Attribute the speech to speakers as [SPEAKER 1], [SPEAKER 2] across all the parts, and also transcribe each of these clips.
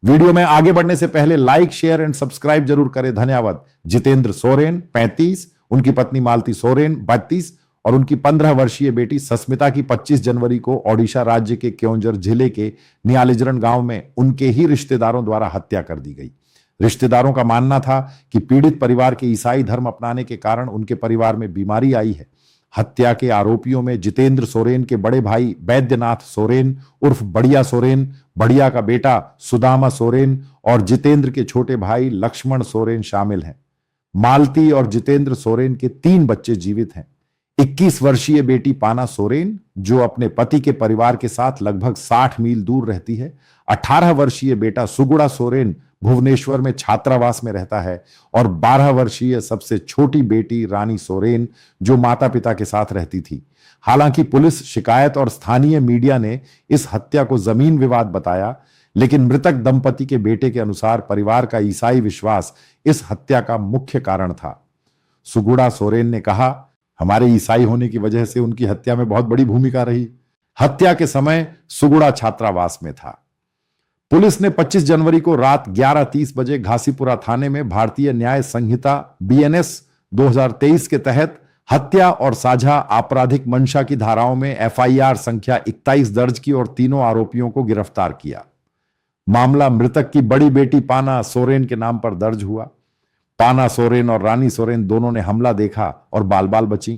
[SPEAKER 1] Video में आगे बढ़ने से पहले लाइक, शेयर एंड सब्सक्राइब जरूर करें। धन्यवाद। जितेंद्र सोरेन 35, उनकी पत्नी मालती सोरेन 32 और उनकी 15 वर्षीय बेटी सस्मिता की 25 जनवरी को ओडिशा राज्य के केओंझर जिले के नियालिजरन गांव में उनके ही रिश्तेदारों द्वारा हत्या कर दी गई। रिश्तेदारों का मानना था कि पीड़ित परिवार के ईसाई धर्म अपनाने के कारण उनके परिवार में बीमारी आई है। हत्या के आरोपियों में जितेंद्र सोरेन के बड़े भाई बैद्यनाथ सोरेन उर्फ बढ़िया सोरेन, बढ़िया का बेटा सुदामा सोरेन और जितेंद्र के छोटे भाई लक्ष्मण सोरेन शामिल हैं। मालती और जितेंद्र सोरेन के 3 बच्चे जीवित हैं। 21 वर्षीय बेटी पाना सोरेन, जो अपने पति के परिवार के साथ लगभग 60 मील दूर रहती है। 18 वर्षीय बेटा सुगुड़ा सोरेन भुवनेश्वर में छात्रावास में रहता है और 12 वर्षीय सबसे छोटी बेटी रानी सोरेन, जो माता पिता के साथ रहती थी। हालांकि पुलिस, शिकायत और स्थानीय मीडिया ने इस हत्या को जमीन विवाद बताया, लेकिन मृतक दंपति के बेटे के अनुसार परिवार का ईसाई विश्वास इस हत्या का मुख्य कारण था। सुगुड़ा सोरेन ने कहा, हमारे ईसाई होने की वजह से उनकी हत्या में बहुत बड़ी भूमिका रही। हत्या के समय सुगुड़ा छात्रावास में था। पुलिस ने 25 जनवरी को रात 11:30 बजे घासीपुरा थाने में भारतीय न्याय संहिता BNS 2023 के तहत हत्या और साझा आपराधिक मंशा की धाराओं में FIR संख्या 21 दर्ज की और तीनों आरोपियों को गिरफ्तार किया। मामला मृतक की बड़ी बेटी पाना सोरेन के नाम पर दर्ज हुआ। पाना सोरेन और रानी सोरेन दोनों ने हमला देखा और बाल बाल बची।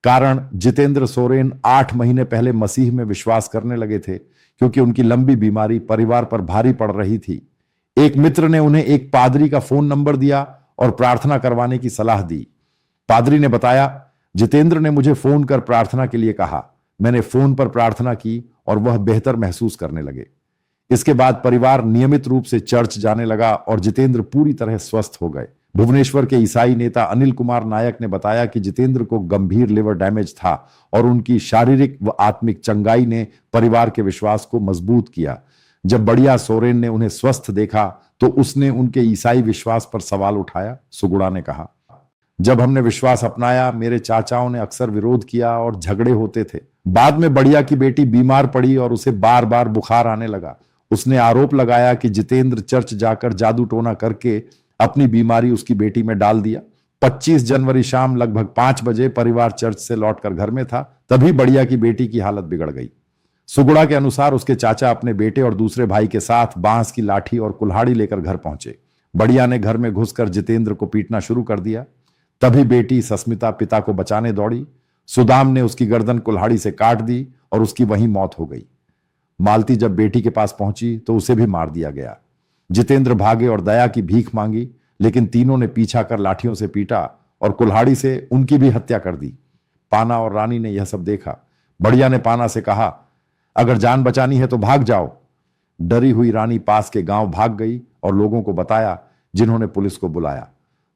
[SPEAKER 1] कारण, जितेंद्र सोरेन 8 महीने पहले मसीह में विश्वास करने लगे थे, क्योंकि उनकी लंबी बीमारी परिवार पर भारी पड़ रही थी। एक मित्र ने उन्हें एक पादरी का फोन नंबर दिया और प्रार्थना करवाने की सलाह दी। पादरी ने बताया, जितेंद्र ने मुझे फोन कर प्रार्थना के लिए कहा। मैंने फोन पर प्रार्थना की और वह बेहतर महसूस करने लगे। इसके बाद परिवार नियमित रूप से चर्च जाने लगा और जितेंद्र पूरी तरह स्वस्थ हो गए। भुवनेश्वर के ईसाई नेता अनिल कुमार नायक ने बताया कि जितेंद्र को गंभीर लिवर डैमेज था और उनकी शारीरिक व आत्मिक चंगाई ने परिवार के विश्वास को मजबूत किया। जब बढ़िया सोरेन ने उन्हें स्वस्थ देखा तो उसने उनके ईसाई विश्वास पर सवाल उठाया। सुगुड़ा ने कहा, जब हमने विश्वास अपनाया, मेरे चाचाओं ने अक्सर विरोध किया और झगड़े होते थे। बाद में बढ़िया की बेटी बीमार पड़ी और उसे बार बार बुखार आने लगा। उसने आरोप लगाया कि जितेंद्र चर्च जाकर जादू टोना करके अपनी बीमारी उसकी बेटी में डाल दिया। 25 जनवरी शाम लगभग 5 बजे परिवार चर्च से लौटकर घर में था, तभी बढ़िया की बेटी की हालत बिगड़ गई। सुगुड़ा के अनुसार उसके चाचा अपने बेटे और दूसरे भाई के साथ बांस की लाठी और कुल्हाड़ी लेकर घर पहुंचे। बढ़िया ने घर में घुसकर जितेंद्र को पीटना शुरू कर दिया। तभी बेटी सस्मिता पिता को बचाने दौड़ी। सुदाम ने उसकी गर्दन कुल्हाड़ी से काट दी और उसकी वहीं मौत हो गई। मालती जब बेटी के पास पहुंची तो उसे भी मार दिया गया। जितेंद्र भागे और दया की भीख मांगी, लेकिन तीनों ने पीछा कर लाठियों से पीटा और कुल्हाड़ी से उनकी भी हत्या कर दी। पाना और रानी ने यह सब देखा। बढ़िया ने पाना से कहा, अगर जान बचानी है तो भाग जाओ। डरी हुई रानी पास के गांव भाग गई और लोगों को बताया, जिन्होंने पुलिस को बुलाया।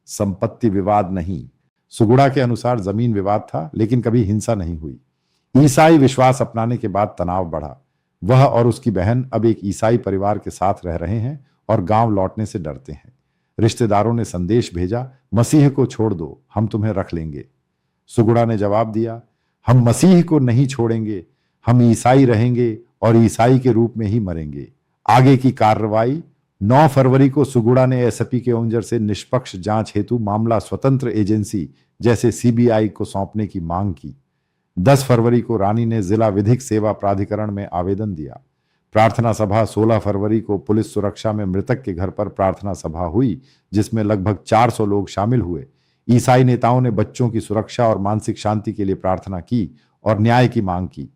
[SPEAKER 1] संपत्ति विवाद नहीं, सुगुड़ा के अनुसार जमीन विवाद था, लेकिन कभी हिंसा नहीं हुई। ईसाई विश्वास अपनाने के बाद तनाव बढ़ा। वह और उसकी बहन अब एक ईसाई परिवार के साथ रह रहे हैं और गांव लौटने से डरते हैं। रिश्तेदारों ने संदेश भेजा, मसीह को छोड़ दो, हम तुम्हें रख लेंगे। सुगुड़ा ने जवाब दिया, हम मसीह को नहीं छोड़ेंगे, हम ईसाई रहेंगे और ईसाई के रूप में ही मरेंगे। आगे की कार्रवाई 9 फरवरी को सुगुड़ा ने एसपी केओंझर से निष्पक्ष जांच हेतु मामला स्वतंत्र एजेंसी जैसे CBI को सौंपने की मांग की। 10 फरवरी को रानी ने जिला विधिक सेवा प्राधिकरण में आवेदन दिया। प्रार्थना सभा 16 फरवरी को पुलिस सुरक्षा में मृतक के घर पर प्रार्थना सभा हुई, जिसमें लगभग 400 लोग शामिल हुए। ईसाई नेताओं ने बच्चों की सुरक्षा और मानसिक शांति के लिए प्रार्थना की और न्याय की मांग की।